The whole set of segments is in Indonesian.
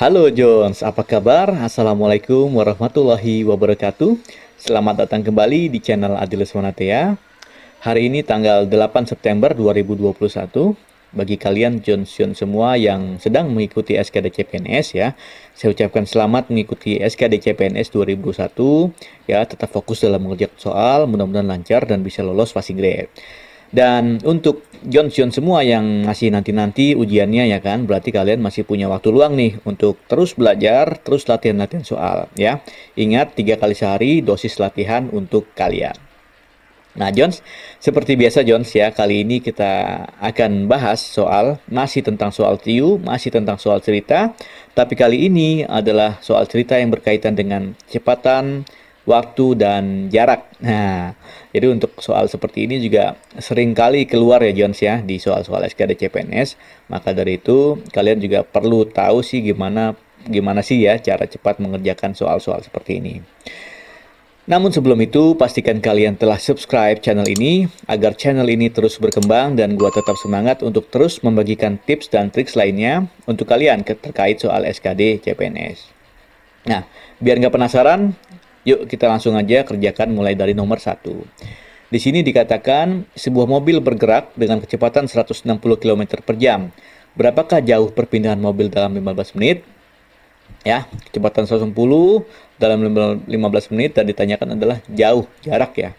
Halo Jones, apa kabar? Assalamualaikum warahmatullahi wabarakatuh. Selamat datang kembali di channel Adil Swanatea. Hari ini tanggal 8 September 2021. Bagi kalian Jones semua yang sedang mengikuti SKD CPNS ya, saya ucapkan selamat mengikuti SKD CPNS 2021. Ya, tetap fokus dalam mengerjakan soal, mudah-mudahan lancar dan bisa lolos passing grade. Dan untuk Jones semua yang masih nanti-nanti ujiannya ya kan, berarti kalian masih punya waktu luang nih untuk terus belajar, terus latihan-latihan soal ya. Ingat 3 kali sehari dosis latihan untuk kalian. Nah Jones, seperti biasa Jones ya, kali ini kita akan bahas masih tentang soal TIU, masih tentang soal cerita, tapi kali ini adalah soal cerita yang berkaitan dengan kecepatan, waktu, dan jarak. Nah, jadi untuk soal seperti ini juga sering kali keluar ya Jones ya di soal-soal SKD CPNS. Maka dari itu kalian juga perlu tahu sih gimana sih ya cara cepat mengerjakan soal-soal seperti ini. Namun sebelum itu, pastikan kalian telah subscribe channel ini agar channel ini terus berkembang dan gua tetap semangat untuk terus membagikan tips dan triks lainnya untuk kalian terkait soal SKD CPNS. Nah, biar nggak penasaran, yuk kita langsung aja kerjakan mulai dari nomor 1. Di sini dikatakan sebuah mobil bergerak dengan kecepatan 160 km per jam. Berapakah jauh perpindahan mobil dalam 15 menit? Ya, kecepatan 160 dalam 15 menit dan ditanyakan adalah jauh, jarak ya.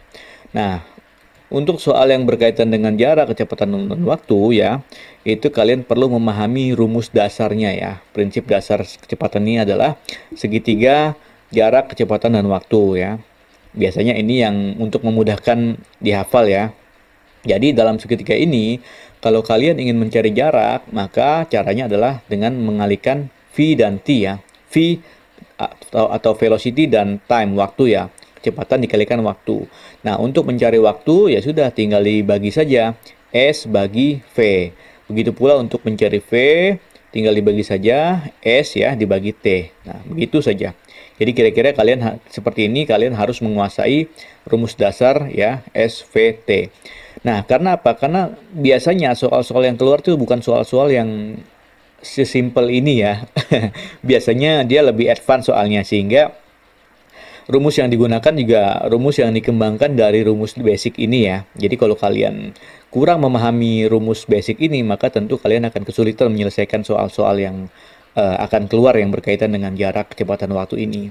Nah, untuk soal yang berkaitan dengan jarak, kecepatan, dan waktu ya, itu kalian perlu memahami rumus dasarnya ya. Prinsip dasar kecepatan ini adalah segitiga jarak, kecepatan, dan waktu ya. Biasanya ini yang untuk memudahkan dihafal ya. Jadi dalam segitiga ini, kalau kalian ingin mencari jarak, maka caranya adalah dengan mengalihkan V dan T ya. V atau velocity dan time, waktu ya. Kecepatan dikalikan waktu. Nah, untuk mencari waktu ya sudah tinggal dibagi saja S bagi V. Begitu pula untuk mencari V, tinggal dibagi saja S ya dibagi T. Nah, begitu saja. Jadi kira-kira kalian seperti ini, kalian harus menguasai rumus dasar ya SVT. Nah, karena apa? Karena biasanya soal-soal yang keluar itu bukan soal-soal yang sesimpel ini ya. Biasanya dia lebih advance soalnya, sehingga rumus yang digunakan juga rumus yang dikembangkan dari rumus basic ini ya. Jadi kalau kalian kurang memahami rumus basic ini, maka tentu kalian akan kesulitan menyelesaikan soal-soal yang akan keluar yang berkaitan dengan jarak, kecepatan, waktu ini.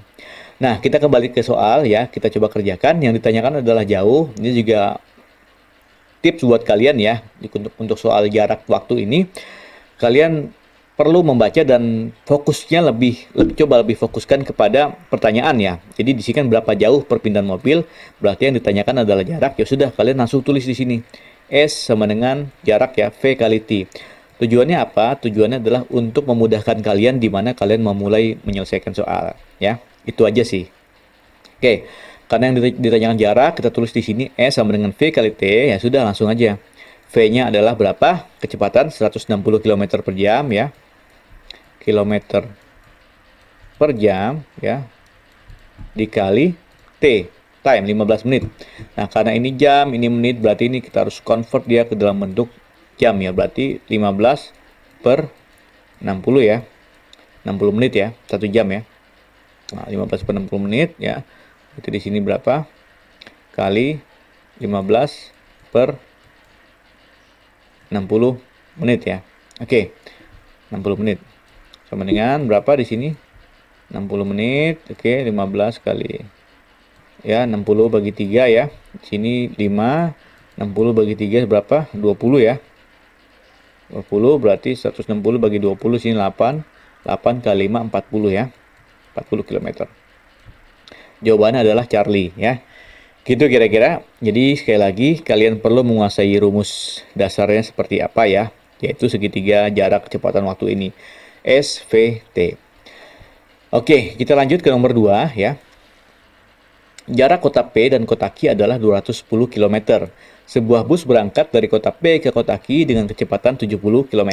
Nah, kita kembali ke soal ya, kita coba kerjakan. Yang ditanyakan adalah jauh. Ini juga tips buat kalian ya, untuk soal jarak waktu ini. Kalian perlu membaca dan fokusnya coba lebih fokuskan kepada pertanyaan ya. Jadi di sini kan berapa jauh perpindahan mobil, berarti yang ditanyakan adalah jarak. Ya sudah, kalian langsung tulis di sini. S sama dengan jarak ya, V kali T. Tujuannya apa? Tujuannya adalah untuk memudahkan kalian di mana kalian memulai menyelesaikan soal ya. Itu aja sih. Oke, karena yang ditanyakan jarak, kita tulis di sini S sama dengan V kali T, ya sudah langsung aja. V-nya adalah berapa? Kecepatan 160 km per jam ya. Kilometer per jam ya. Dikali T, time 15 menit. Nah, karena ini jam, ini menit, berarti ini kita harus convert dia ke dalam bentuk jam ya. Berarti 15 per 60 ya. 60 menit ya, 1 jam ya. Nah, 15 per 60 menit ya. Itu di sini berapa? Kali 15 per 60 menit ya. Oke. 60 menit. Sama dengan berapa di sini? 60 menit. Oke, 15 kali ya 60 bagi 3 ya. Di sini 5, 60 bagi 3 berapa? 20 ya. 20 berarti 160 bagi 20 sini 8. 8 kali 5 40 ya. 40 km. Jawabannya adalah Charlie ya. Gitu kira-kira. Jadi sekali lagi kalian perlu menguasai rumus dasarnya seperti apa ya, yaitu segitiga jarak, kecepatan, waktu ini. SVT. Oke, kita lanjut ke nomor 2 ya. Jarak kota P dan kota Q adalah 210 km. Sebuah bus berangkat dari kota P ke kota Q dengan kecepatan 70 km.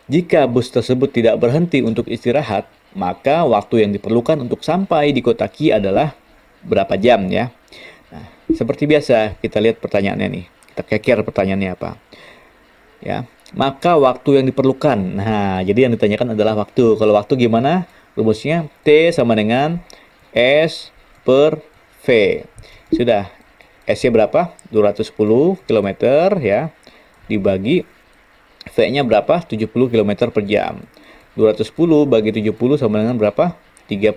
Jika bus tersebut tidak berhenti untuk istirahat, maka waktu yang diperlukan untuk sampai di kota Q adalah berapa jam ya. Nah, seperti biasa kita lihat pertanyaannya nih. Kita keker pertanyaannya apa. Ya. maka waktu yang diperlukan. Nah, jadi yang ditanyakan adalah waktu. Kalau waktu gimana? Rumusnya T sama dengan S per V. Sudah. S-nya berapa? 210 km ya. Dibagi V-nya berapa? 70 km per jam. 210 bagi 70 sama dengan berapa? 3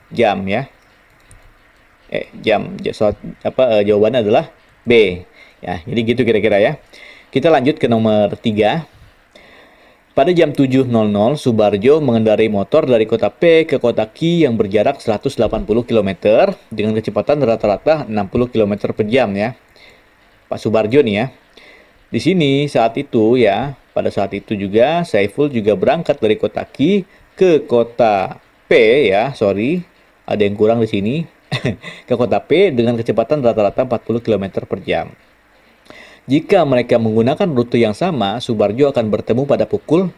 jam ya. Jawabannya adalah B. Ya, jadi gitu kira-kira ya. Kita lanjut ke nomor 3. Pada jam 7.00, Subarjo mengendarai motor dari kota P ke kota Q yang berjarak 180 km dengan kecepatan rata-rata 60 km per jam ya. Pak Subarjo nih ya. Di sini saat itu ya, pada saat itu juga Saiful juga berangkat dari kota Q ke kota P ya, sorry, ada yang kurang di sini. Ke kota P dengan kecepatan rata-rata 40 km per jam. Jika mereka menggunakan rute yang sama, Subarjo akan bertemu pada pukul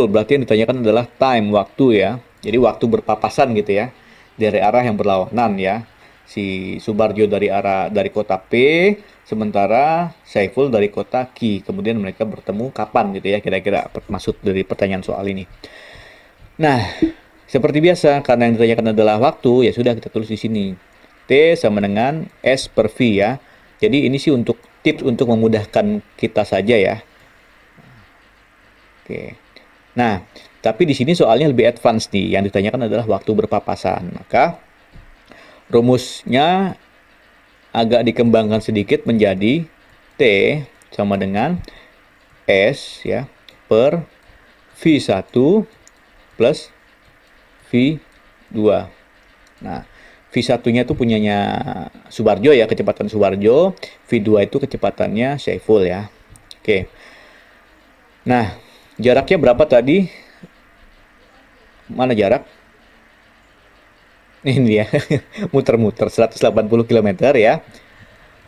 berarti yang ditanyakan adalah time, waktu ya. Jadi waktu berpapasan gitu ya. Dari arah yang berlawanan ya. Si Subarjo dari kota P, sementara Saiful dari kota Q. Kemudian mereka bertemu kapan gitu ya, kira-kira maksud dari pertanyaan soal ini. Nah, seperti biasa karena yang ditanyakan adalah waktu, ya sudah kita tulis di sini. T sama dengan S per V ya. Jadi ini sih untuk tips untuk memudahkan kita saja ya. Oke. Nah, tapi di sini soalnya lebih advance nih. Yang ditanyakan adalah waktu berpapasan. Maka rumusnya agak dikembangkan sedikit menjadi T sama dengan S ya per V1 plus V2. Nah, V1-nya itu punyanya Subarjo ya, kecepatan Subarjo. V2 itu kecepatannya Saiful ya. Oke. Nah, jaraknya berapa tadi? Mana jarak? Ini dia. Muter-muter 180 km ya.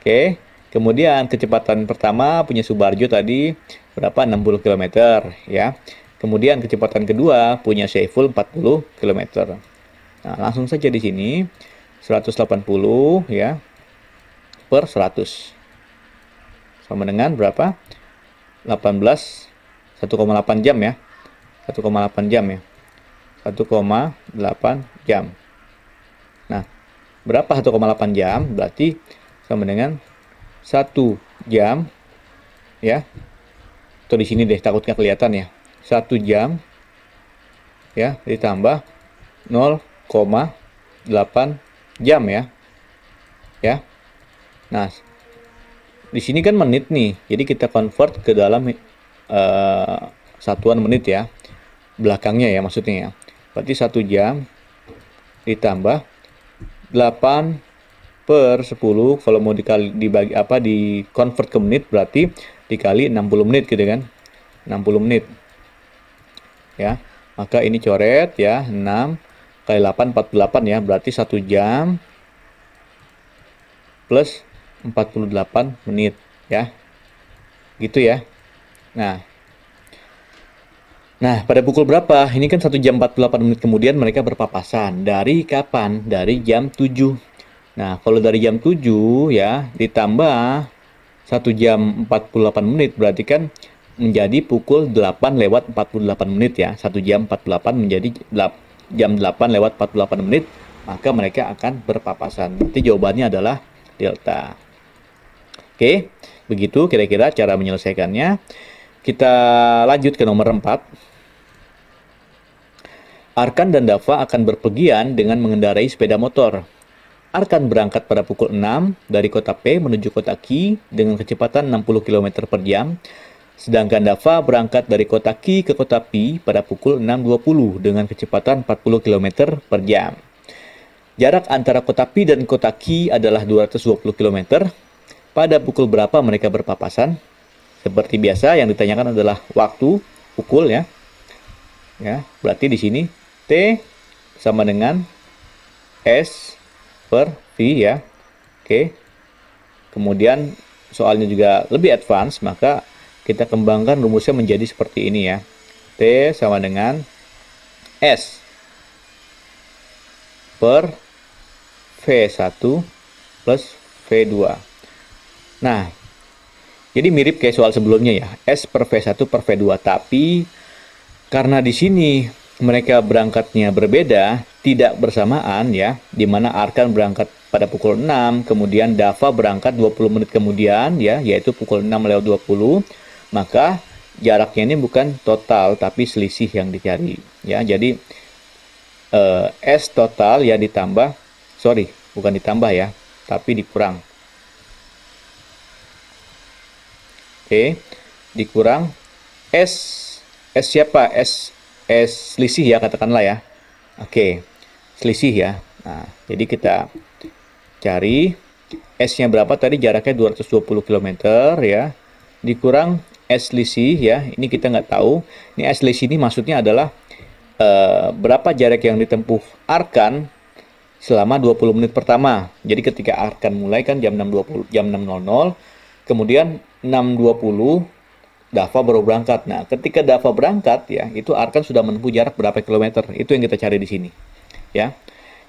Oke. Kemudian kecepatan pertama punya Subarjo tadi berapa? 60 km ya. Kemudian kecepatan kedua punya Saiful 40 km. Nah, langsung saja di sini 180 ya per 100 sama dengan berapa? 1,8 jam ya. 1,8 jam ya. 1,8 jam. Nah, berapa 1,8 jam? Berarti sama dengan 1 jam ya. Atau di sini deh, takutnya kelihatan ya. 1 jam ya ditambah 0,8 jam ya. Ya. Nah, di sini kan menit nih. Jadi kita convert ke dalam satuan menit ya. Belakangnya ya maksudnya ya. Berarti 1 jam ditambah 8 per 10, kalau mau dibagi di convert ke menit berarti dikali 60 menit gitu kan. 60 menit. Ya. Maka ini coret ya, 6 kali 8 48 ya, berarti 1 jam plus 48 menit ya. Gitu ya. Nah, pada pukul berapa? Ini kan 1 jam 48 menit kemudian mereka berpapasan. Dari kapan? Dari jam 7. Nah, kalau dari jam 7 ya ditambah 1 jam 48 menit berarti kan menjadi pukul 8 lewat 48 menit ya. 1 jam 48 menjadi jam 8 lewat 48 menit, maka mereka akan berpapasan. Berarti jawabannya adalah delta. Oke, begitu kira-kira cara menyelesaikannya. Kita lanjut ke nomor 4. Arkan dan Dava akan berpergian dengan mengendarai sepeda motor. Arkan berangkat pada pukul 6 dari kota P menuju kota Q dengan kecepatan 60 km per jam. Sedangkan Dava berangkat dari kota Q ke kota P pada pukul 6.20 dengan kecepatan 40 km per jam. Jarak antara kota P dan kota Q adalah 220 km. Pada pukul berapa mereka berpapasan? Seperti biasa yang ditanyakan adalah waktu, pukul ya. Ya, berarti di sini T sama dengan S per V ya. Oke. Kemudian soalnya juga lebih advance, maka kita kembangkan rumusnya menjadi seperti ini ya. T sama dengan S per V1 plus V2. Nah, Jadi mirip kayak soal sebelumnya ya, S per V1 per V2. Tapi karena di sini mereka berangkatnya berbeda, tidak bersamaan ya, di mana Arkan berangkat pada pukul 6, kemudian Dava berangkat 20 menit kemudian ya, yaitu pukul 6 lewat 20, maka jaraknya ini bukan total tapi selisih yang dicari ya. Jadi S total ya ditambah, sorry, bukan ditambah ya, tapi dikurang. Oke, dikurang S siapa? S selisih ya, katakanlah ya. Oke, selisih ya. Nah, jadi kita cari S-nya berapa tadi, jaraknya 220 km ya. Dikurang S selisih ya, ini kita nggak tahu. Ini S selisih ini maksudnya adalah berapa jarak yang ditempuh Arkan selama 20 menit pertama. Jadi ketika Arkan mulai kan jam 6.20, jam 6.00, kemudian 6.20 Dava baru berangkat. Nah, ketika Dava berangkat ya, itu Arkan sudah menempuh jarak berapa kilometer? Itu yang kita cari di sini. Ya.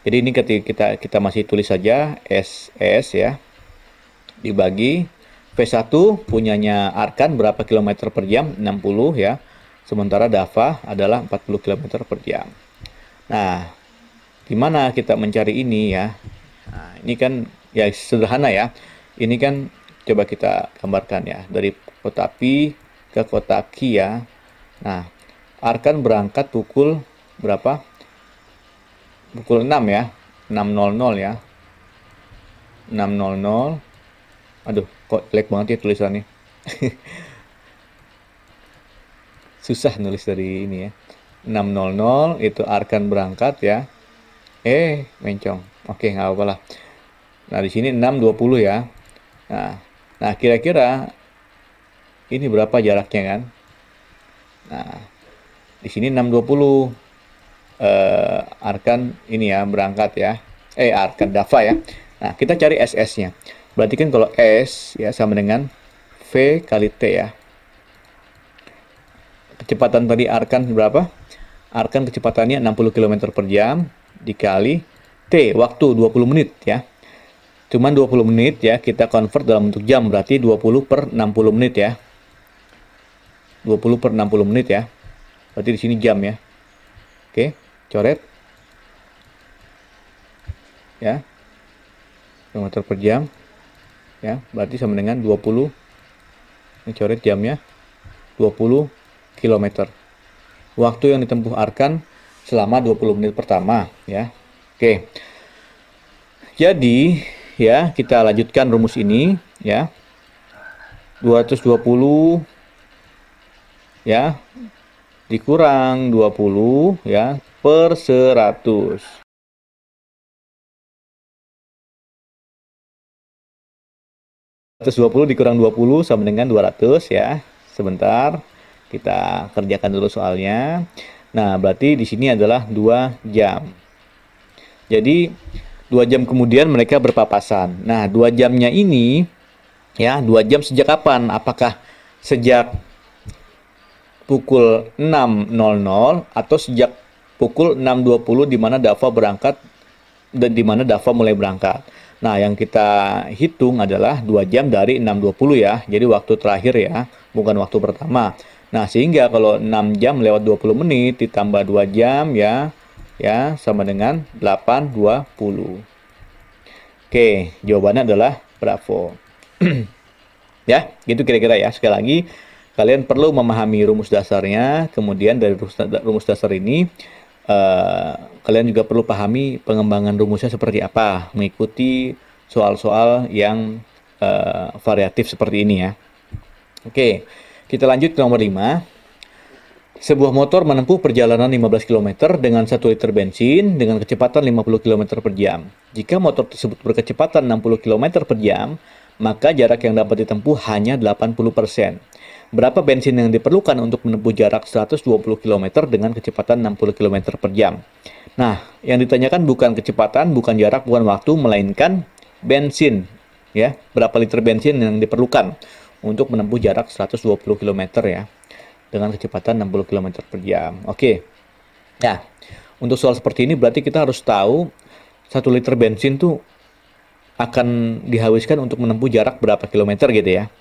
Jadi ini ketika kita masih tulis saja SS ya. Dibagi V1 punyanya Arkan berapa kilometer per jam? 60 ya. Sementara Dava adalah 40 km per jam. Nah, gimana kita mencari ini ya? Nah, ini kan ya sederhana ya. Ini kan coba kita gambarkan ya, dari kota Pi ke kota Ki ya. Nah, Arkan berangkat pukul berapa? Pukul 6 ya. 6.00 ya. 6.00. Aduh, kok jelek banget ya tulisannya. Susah nulis dari ini ya. 6.00 itu Arkan berangkat ya. Mencong. Oke, nggak apa-apa lah. Nah, di sini 6.20 ya. Nah, kira-kira ini berapa jaraknya kan? Nah, di sini 6.20. Arkan ini ya berangkat ya. Arkan Dava ya. Nah, kita cari SS-nya. Berarti kan kalau S ya sama dengan V kali T ya. Kecepatan tadi Arkan berapa? Arkan kecepatannya 60 km per jam dikali T, waktu 20 menit ya. Cuman 20 menit ya, kita convert dalam bentuk jam, berarti 20 per 60 menit ya. 20 per 60 menit ya. Berarti di sini jam ya. Oke, coret. Ya. Kilometer per jam. Ya, berarti sama dengan 20. Ini coret jamnya. 20 km. Waktu yang ditempuh Arkan selama 20 menit pertama ya. Oke. Jadi ya, kita lanjutkan rumus ini ya. 220 ya dikurang 20 ya per 100. 120 dikurang 20 sama dengan 200 ya. Sebentar. Kita kerjakan dulu soalnya. Nah, berarti di sini adalah 2 jam. Jadi 2 jam kemudian mereka berpapasan. Nah, 2 jamnya ini ya, 2 jam sejak kapan? Apakah sejak pukul 6.00 atau sejak pukul 6.20 di mana Dava berangkat dan di mana Dava mulai berangkat? Nah, yang kita hitung adalah 2 jam dari 6.20 ya. Jadi waktu terakhir ya, bukan waktu pertama. Nah, sehingga kalau 6 jam lewat 20 menit ditambah 2 jam ya sama dengan 8.20. Oke, jawabannya adalah bravo. Ya, gitu kira-kira ya. Sekali lagi, kalian perlu memahami rumus dasarnya, kemudian dari rumus dasar ini kalian juga perlu pahami pengembangan rumusnya seperti apa, mengikuti soal-soal yang variatif seperti ini ya. Oke, kita lanjut ke nomor 5. Sebuah motor menempuh perjalanan 15 km dengan 1 liter bensin dengan kecepatan 50 km per jam. Jika motor tersebut berkecepatan 60 km per jam, maka jarak yang dapat ditempuh hanya 80%. Berapa bensin yang diperlukan untuk menempuh jarak 120 km dengan kecepatan 60 km per jam? Nah, yang ditanyakan bukan kecepatan, bukan jarak, bukan waktu, melainkan bensin. Ya, berapa liter bensin yang diperlukan untuk menempuh jarak 120 km ya, dengan kecepatan 60 km per jam. Oke. Nah, untuk soal seperti ini berarti kita harus tahu 1 liter bensin tuh akan dihabiskan untuk menempuh jarak berapa kilometer gitu ya.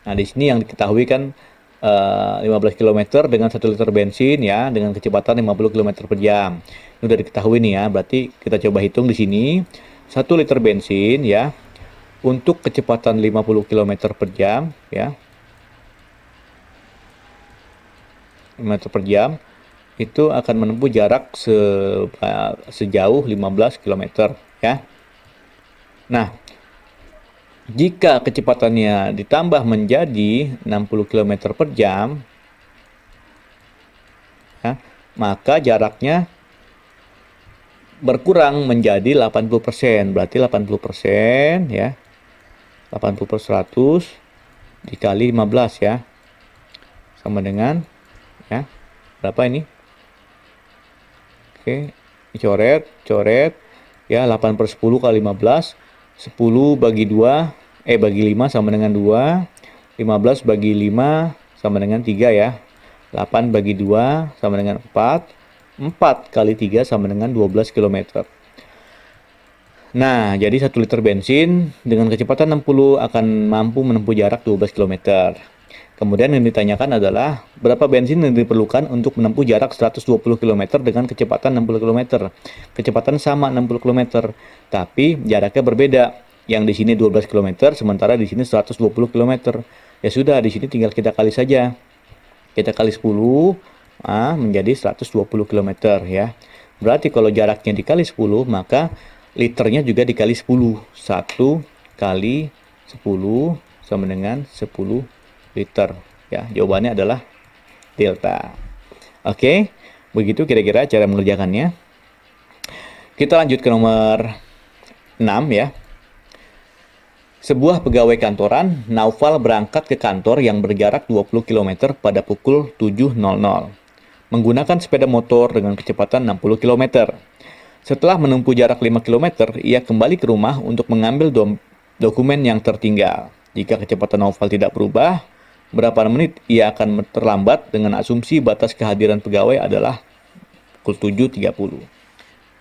Nah, di sini yang diketahui kan 15 km dengan 1 liter bensin ya, dengan kecepatan 50 km per jam. Ini udah diketahui nih ya, berarti kita coba hitung di sini 1 liter bensin ya, untuk kecepatan 50 km per jam ya, km per jam, itu akan menempuh jarak sejauh 15 km ya. Nah, jika kecepatannya ditambah menjadi 60 km per jam, ya, maka jaraknya berkurang menjadi 80%. Berarti 80% ya, 80 per 100 dikali 15 ya, sama dengan ya, berapa ini? Oke, coret ya, 8 per 10 kali 15, 10 bagi 2, bagi 5 sama dengan 2, 15 bagi 5 sama dengan 3 ya, 8 bagi 2 sama dengan 4, 4 kali 3 sama dengan 12 km. Nah, jadi 1 liter bensin dengan kecepatan 60 akan mampu menempuh jarak 12 km. Kemudian yang ditanyakan adalah berapa bensin yang diperlukan untuk menempuh jarak 120 km dengan kecepatan 60 km. Kecepatan sama 60 km, tapi jaraknya berbeda. Yang di sini 12 km, sementara di sini 120 km. Ya sudah, di sini tinggal kita kali saja. Kita kali 10 menjadi 120 km ya. Berarti kalau jaraknya dikali 10, maka liternya juga dikali 10. 1 kali 10 sama dengan 10 liter ya. Jawabannya adalah delta. Oke, begitu kira-kira cara mengerjakannya. Kita lanjut ke nomor 6 ya. Sebuah pegawai kantoran, Naufal berangkat ke kantor yang berjarak 20 km pada pukul 7.00 menggunakan sepeda motor dengan kecepatan 60 km. Setelah menempuh jarak 5 km, ia kembali ke rumah untuk mengambil dokumen yang tertinggal. Jika kecepatan Naufal tidak berubah, berapa menit ia akan terlambat dengan asumsi batas kehadiran pegawai adalah pukul 7.30.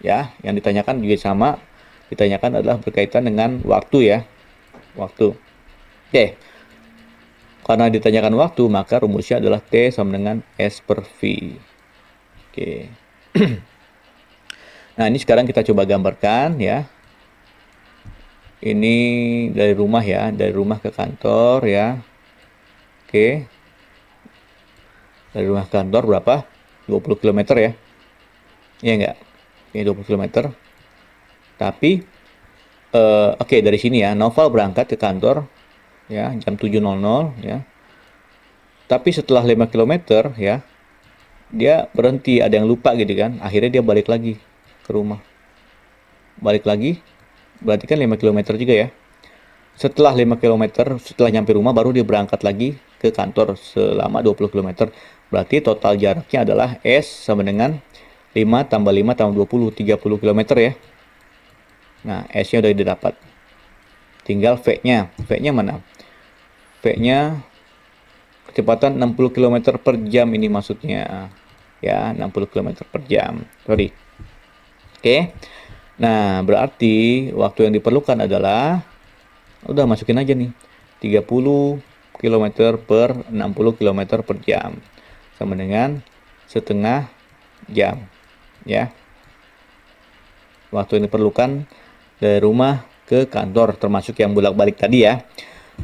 Ya, yang ditanyakan juga sama, ditanyakan adalah berkaitan dengan waktu ya. Waktu. Oke. Karena ditanyakan waktu, maka rumusnya adalah T sama dengan S per V. Oke. Nah, ini sekarang kita coba gambarkan ya. Ini dari rumah ya, dari rumah ke kantor ya. Oke. Dari rumah ke kantor berapa? 20 km ya. Iya enggak? Oke, 20 km. Tapi oke, dari sini ya, Naufal berangkat ke kantor ya jam 7.00 ya. Tapi setelah 5 km ya, dia berhenti, ada yang lupa gitu kan. Akhirnya dia balik lagi ke rumah. Balik lagi, berarti kan 5 km juga ya. Setelah 5 km, setelah nyampe rumah baru dia berangkat lagi ke kantor selama 20 km. Berarti total jaraknya adalah S sama dengan 5 tambah 5 tambah 20, 30 km ya. Nah, S-nya udah didapat. Tinggal V-nya. V-nya mana? V-nya kecepatan 60 km per jam ini maksudnya. Ya, 60 km per jam. Sorry. Oke. Nah, berarti waktu yang diperlukan adalah, udah masukin aja nih, 30 km per 60 km per jam. Sama dengan setengah jam. Ya. Waktu yang diperlukan dari rumah ke kantor, termasuk yang bolak-balik tadi ya.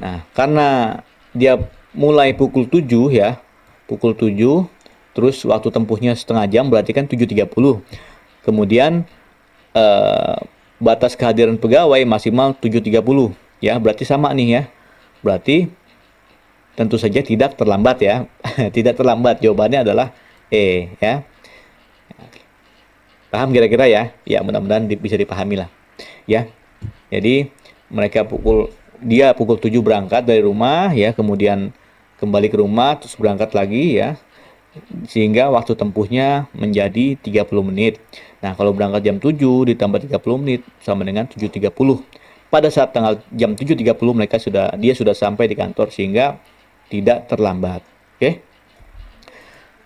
Nah, karena dia mulai pukul 7 ya, pukul 7, terus waktu tempuhnya setengah jam, berarti kan 7.30. Kemudian batas kehadiran pegawai maksimal 7.30 ya, berarti sama nih ya. Berarti tentu saja tidak terlambat ya. Tidak terlambat, jawabannya adalah E ya. Paham kira-kira ya? Ya, mudah-mudahan bisa dipahami lah. Ya. Jadi dia pukul 7 berangkat dari rumah ya, kemudian kembali ke rumah terus berangkat lagi ya. Sehingga waktu tempuhnya menjadi 30 menit. Nah, kalau berangkat jam 7 ditambah 30 menit sama dengan 7.30. Pada saat tanggal jam 7.30 dia sudah sampai di kantor sehingga tidak terlambat. Oke.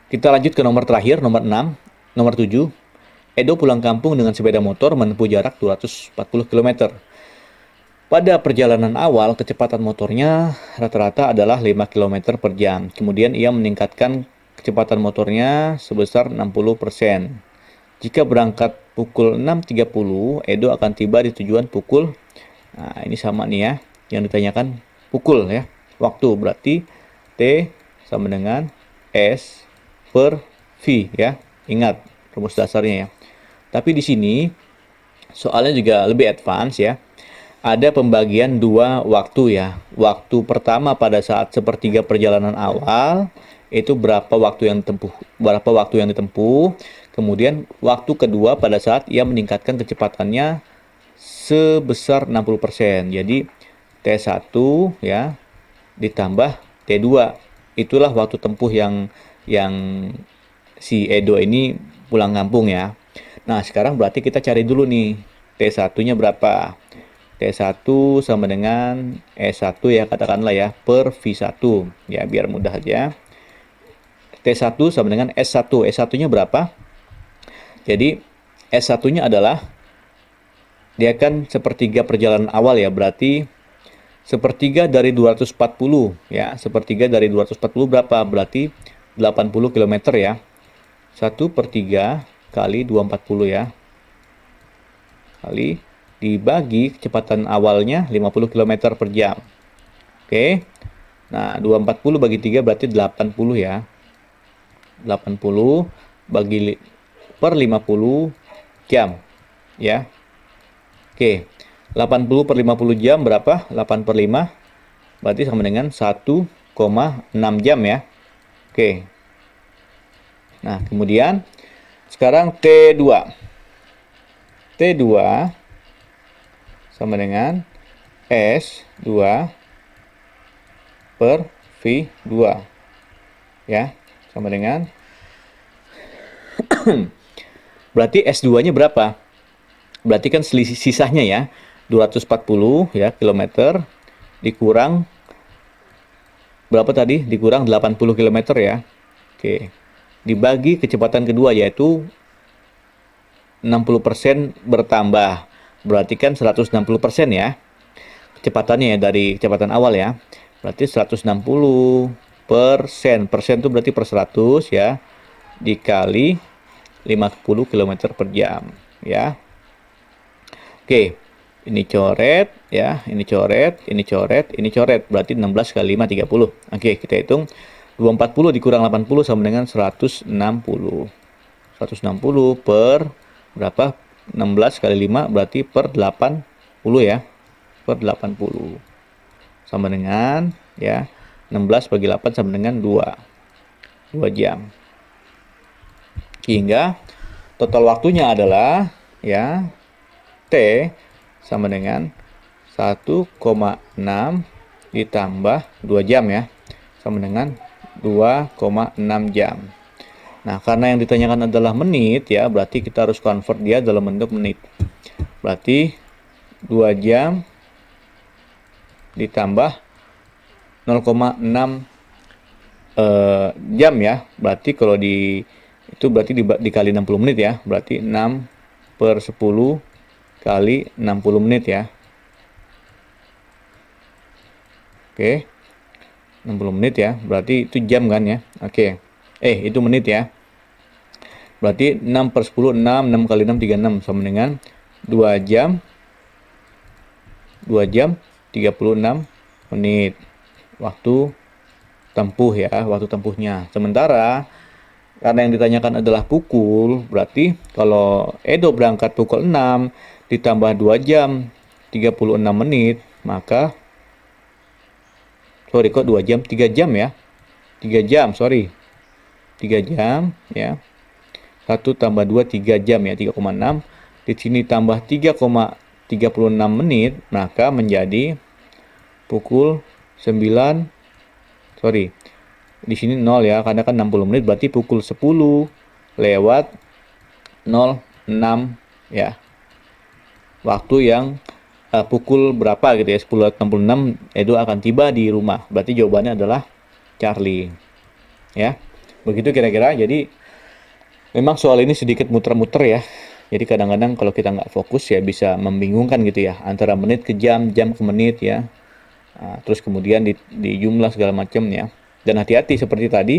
Kita lanjut ke nomor terakhir, nomor 6, nomor 7. Edo pulang kampung dengan sepeda motor menempuh jarak 240 km. Pada perjalanan awal, kecepatan motornya rata-rata adalah 5 km per jam. Kemudian ia meningkatkan kecepatan motornya sebesar 60%. Jika berangkat pukul 6.30, Edo akan tiba di tujuan pukul, nah ini sama nih ya, yang ditanyakan pukul ya, waktu, berarti T sama dengan S per V ya. Ingat rumus dasarnya ya. Tapi di sini soalnya juga lebih advance ya. Ada pembagian dua waktu ya. Waktu pertama pada saat sepertiga perjalanan awal itu berapa waktu yang ditempuh. Kemudian waktu kedua pada saat ia meningkatkan kecepatannya sebesar 60%. Jadi T1 ya ditambah T2. Itulah waktu tempuh yang si Edo ini pulang kampung ya. Nah, sekarang berarti kita cari dulu nih T1-nya berapa. T1 sama dengan S1 ya, katakanlah ya, per V1 ya, biar mudah aja. T1 sama dengan S1. S1-nya berapa? Jadi S1-nya adalah, dia kan sepertiga perjalanan awal ya, berarti sepertiga dari 240 ya. Sepertiga dari 240 berapa? Berarti 80 km ya. 1/3 kali 240 ya. Kali dibagi kecepatan awalnya 50 km per jam. Oke. Nah, 240 bagi 3 berarti 80 ya. 80 bagi per 50 jam. Ya. Oke. 80 per 50 jam berapa? 8 per 5. Berarti sama dengan 1,6 jam ya. Oke. Nah, kemudian sekarang T2. T2 sama dengan S2 per V2 ya, sama dengan berarti S2 nya berapa? Berarti kan selisih sisanya ya 240 ya kilometer dikurang berapa tadi? Dikurang 80 km ya. Oke. Dibagi kecepatan kedua yaitu 60% bertambah. Berarti kan 160% ya kecepatannya ya, dari kecepatan awal ya. Berarti 160%. Persen itu berarti per 100 ya, dikali 50 km per jam ya. Oke, ini coret ya, ini coret, ini coret, ini coret. Berarti 16 kali 5 30. Oke, kita hitung 240 dikurang 80 sama dengan 160. 160 per berapa? 16 kali 5 berarti per 80 ya. Per 80. Sama dengan ya 16 bagi 8 sama dengan 2 jam. Hingga total waktunya adalah ya T sama dengan 1,6 ditambah 2 jam ya. Sama dengan 2,6 jam. Nah, karena yang ditanyakan adalah menit ya, berarti kita harus convert dia dalam bentuk menit. Berarti 2 jam ditambah 0,6 jam ya. Berarti kalau itu berarti dikali 60 menit ya. Berarti 6 per 10 kali 60 menit ya. Oke. 60 menit ya. Berarti itu jam kan ya. Oke. Itu menit ya. Berarti 6 per 10, 6, 6 kali 6, 36. Sama dengan 2 jam 36 menit. Waktu tempuh ya, waktu tempuhnya. Sementara, karena yang ditanyakan adalah pukul, berarti kalau Edo berangkat pukul 6, ditambah 2 jam 36 menit, maka, 2 jam, 3 jam ya. 3 jam, 3 jam ya. 1 tambah 2 3 jam ya, 3,6. Di sini tambah 3,36 menit, maka menjadi pukul 9. Di sini 0 ya, karena kan 60 menit berarti pukul 10 lewat 06 ya. Waktu yang pukul berapa gitu ya, 10 lewat 66 Edo akan tiba di rumah. Berarti jawabannya adalah Charlie. Ya. Begitu kira-kira. Jadi memang soal ini sedikit muter-muter ya. Jadi kadang-kadang kalau kita nggak fokus ya bisa membingungkan gitu ya, antara menit ke jam, jam ke menit ya. Terus kemudian di jumlah segala macam ya. Dan hati-hati seperti tadi,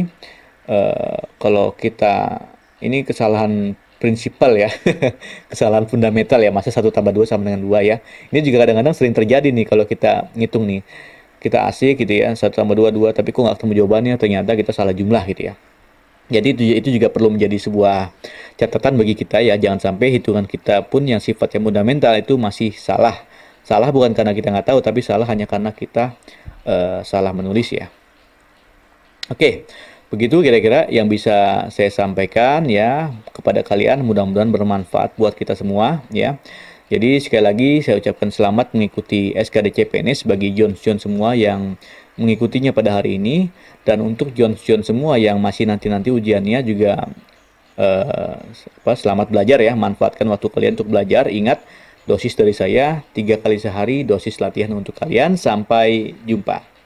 kalau kita ini kesalahan prinsipal ya, kesalahan fundamental ya, masa 1 tambah 2 sama dengan 2 ya. Ini juga kadang-kadang sering terjadi nih kalau kita ngitung nih. Kita asik gitu ya, 1 tambah 2 2, tapi kok nggak ketemu jawabannya, ternyata kita salah jumlah gitu ya. Jadi itu juga perlu menjadi sebuah catatan bagi kita ya, jangan sampai hitungan kita pun yang sifatnya fundamental itu masih salah. Salah bukan karena kita nggak tahu, tapi salah hanya karena kita salah menulis ya. Oke, begitu kira-kira yang bisa saya sampaikan ya kepada kalian, mudah-mudahan bermanfaat buat kita semua ya. Jadi sekali lagi saya ucapkan selamat mengikuti SKDC PNS bagi Jones semua yang mengikutinya pada hari ini, dan untuk Jones semua yang masih nanti ujiannya juga selamat belajar ya, manfaatkan waktu kalian untuk belajar. Ingat, dosis dari saya 3 kali sehari dosis latihan untuk kalian. Sampai jumpa.